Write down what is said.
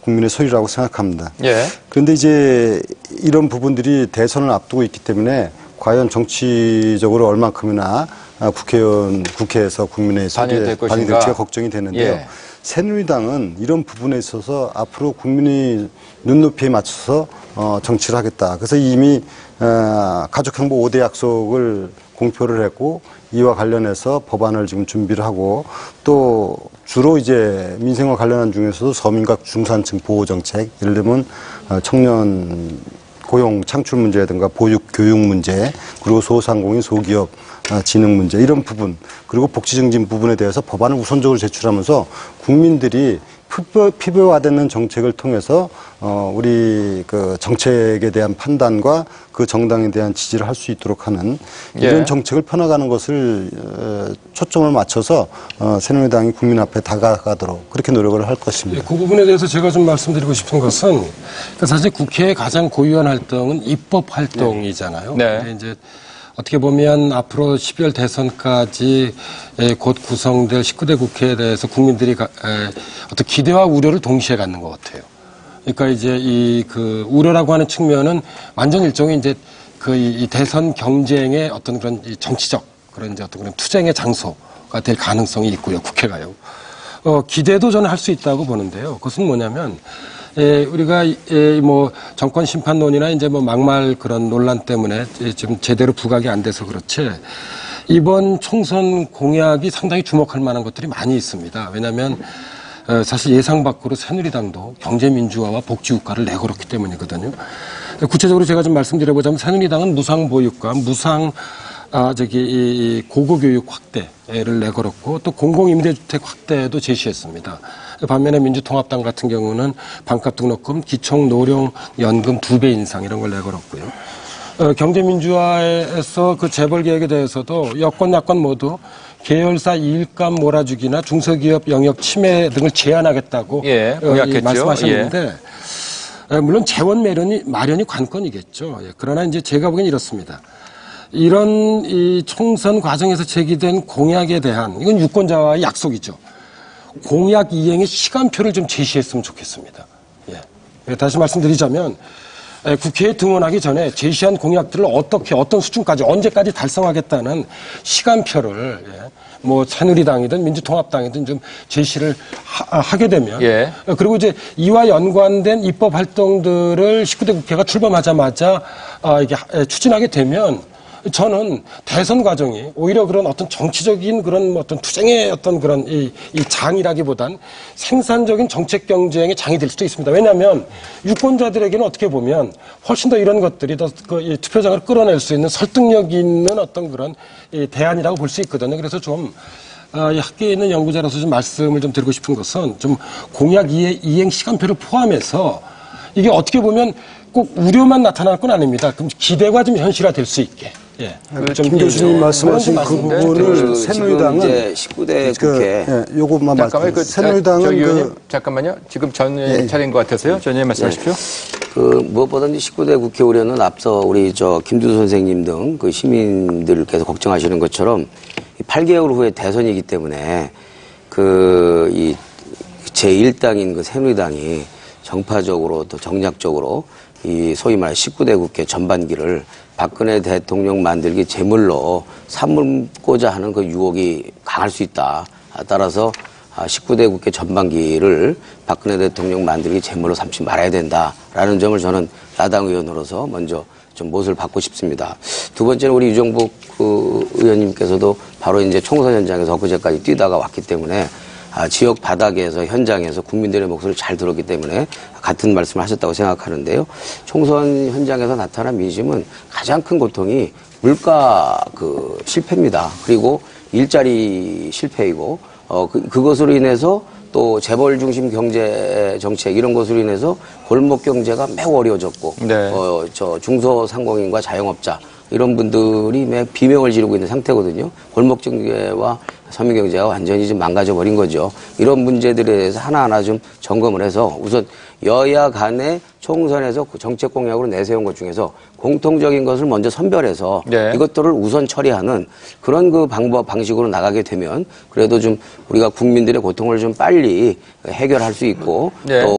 국민의 소리라고 생각합니다. 예. 그런데 이제 이런 부분들이 대선을 앞두고 있기 때문에 과연 정치적으로 얼만큼이나 국회에서 국민의 소리에 반영될지가 걱정이 되는데요. 예. 새누리당은 이런 부분에 있어서 앞으로 국민의 눈높이에 맞춰서 정치를 하겠다. 그래서 이미 가족행보 5대 약속을 공표를 했고 이와 관련해서 법안을 지금 준비를 하고 또 주로 이제 민생과 관련한 중에서도 서민과 중산층 보호 정책, 예를 들면 청년 고용 창출 문제라든가 보육 교육 문제, 그리고 소상공인 소기업 진흥 문제 이런 부분, 그리고 복지 증진 부분에 대해서 법안을 우선적으로 제출하면서 국민들이 피부화되는 정책을 통해서 우리 그 정책에 대한 판단과 그 정당에 대한 지지를 할 수 있도록 하는 이런 정책을 펴나가는 것을 초점을 맞춰서 새누리당이 국민 앞에 다가가도록 그렇게 노력을 할 것입니다. 그 부분에 대해서 제가 좀 말씀드리고 싶은 것은 사실 국회의 가장 고유한 활동은 입법 활동이잖아요. 네. 이제 어떻게 보면 앞으로 12월 대선까지 곧 구성될 19대 국회에 대해서 국민들이 어떤 기대와 우려를 동시에 갖는 것 같아요. 그러니까 이제 그 우려라고 하는 측면은 완전 일종의 이제 이 대선 경쟁의 어떤 그런 정치적 그런 이제 어떤 그런 투쟁의 장소가 될 가능성이 있고요. 국회가요. 기대도 저는 할 수 있다고 보는데요. 그것은 뭐냐면 우리가 뭐 정권 심판론이나 이제 뭐 막말 그런 논란 때문에 지금 제대로 부각이 안 돼서 그렇지 이번 총선 공약이 상당히 주목할 만한 것들이 많이 있습니다. 왜냐하면 사실 예상 밖으로 새누리당도 경제민주화와 복지국가를 내걸었기 때문이거든요. 구체적으로 제가 좀 말씀드려보자면 새누리당은 무상보육과 고거교육 확대를 내걸었고 또 공공임대주택 확대도 제시했습니다. 반면에 민주통합당 같은 경우는 반값 등록금, 기총노령연금 2배 인상 이런 걸 내걸었고요. 경제민주화에서 그 재벌개혁에 대해서도 여권 야권 모두 계열사 일감 몰아주기나 중소기업 영역 침해 등을 제한하겠다고 공약했죠. 말씀하셨는데 물론 재원 마련이 관건이겠죠. 그러나 이제 제가 보기엔 이렇습니다. 이런 이 총선 과정에서 제기된 공약에 대한 이건 유권자와의 약속이죠. 공약 이행의 시간표를 좀 제시했으면 좋겠습니다. 다시 말씀드리자면 국회에 등원하기 전에 제시한 공약들을 어떤 수준까지 언제까지 달성하겠다는 시간표를 뭐 새누리당이든 민주통합당이든 좀 제시를 하게 되면 그리고 이제 이와 연관된 입법 활동들을 19대 국회가 출범하자마자 이게 추진하게 되면 저는 대선 과정이 오히려 그런 어떤 정치적인 그런 어떤 투쟁의 어떤 그런 이 장이라기보단 생산적인 정책 경쟁의 장이 될 수도 있습니다. 왜냐하면 유권자들에게는 어떻게 보면 훨씬 더 이런 것들이 더 투표장을 끌어낼 수 있는 설득력 있는 어떤 그런 대안이라고 볼 수 있거든요. 그래서 좀 학계에 있는 연구자로서 좀 말씀을 좀 드리고 싶은 것은 좀 공약 이행 시간표를 포함해서 이게 어떻게 보면 꼭 우려만 나타날 건 아닙니다. 그럼 기대가 좀 현실화될 수 있게. 김 교수님 말씀하신 그 부분을 새누리당은 이제 19대 국회 요것만 잠깐만요. 새누리당은 잠깐만요. 지금 전 의원님 차례인 것 같아서요. 전 의원님 말씀하십시오. 무엇보다 19대 국회 우려는 앞서 우리 김두 선생님 등 그 시민들께서 걱정하시는 것처럼 8개월 후에 대선이기 때문에 이 제1당인 그 새누리당이 정파적으로 또 정략적으로 이 소위 말해 19대 국회 전반기를 박근혜 대통령 만들기 제물로 삼고자 하는 그 유혹이 강할 수 있다. 따라서 19대 국회 전반기를 박근혜 대통령 만들기 제물로 삼지 말아야 된다라는 점을 저는 야당 의원으로서 먼저 좀 못을 받고 싶습니다. 두 번째는 우리 유정복 의원님께서도 바로 이제 총선 현장에서 엊그제까지 뛰다가 왔기 때문에 지역 바닥에서 현장에서 국민들의 목소리를 잘 들었기 때문에 같은 말씀을 하셨다고 생각하는데요. 총선 현장에서 나타난 민심은 가장 큰 고통이 물가 실패입니다. 그리고 일자리 실패이고 그것으로 인해서 또 재벌 중심 경제 정책 이런 것으로 인해서 골목 경제가 매우 어려워졌고 중소상공인과 자영업자 이런 분들이 매 비명을 지르고 있는 상태거든요. 골목 경제와 서민 경제가 완전히 좀 망가져 버린 거죠. 이런 문제들에 대해서 하나하나 좀 점검을 해서 우선 여야 간의 총선에서 정책 공약으로 내세운 것 중에서 공통적인 것을 먼저 선별해서 이것들을 우선 처리하는 그런 그 방식으로 나가게 되면 그래도 좀 우리가 국민들의 고통을 좀 빨리 해결할 수 있고 또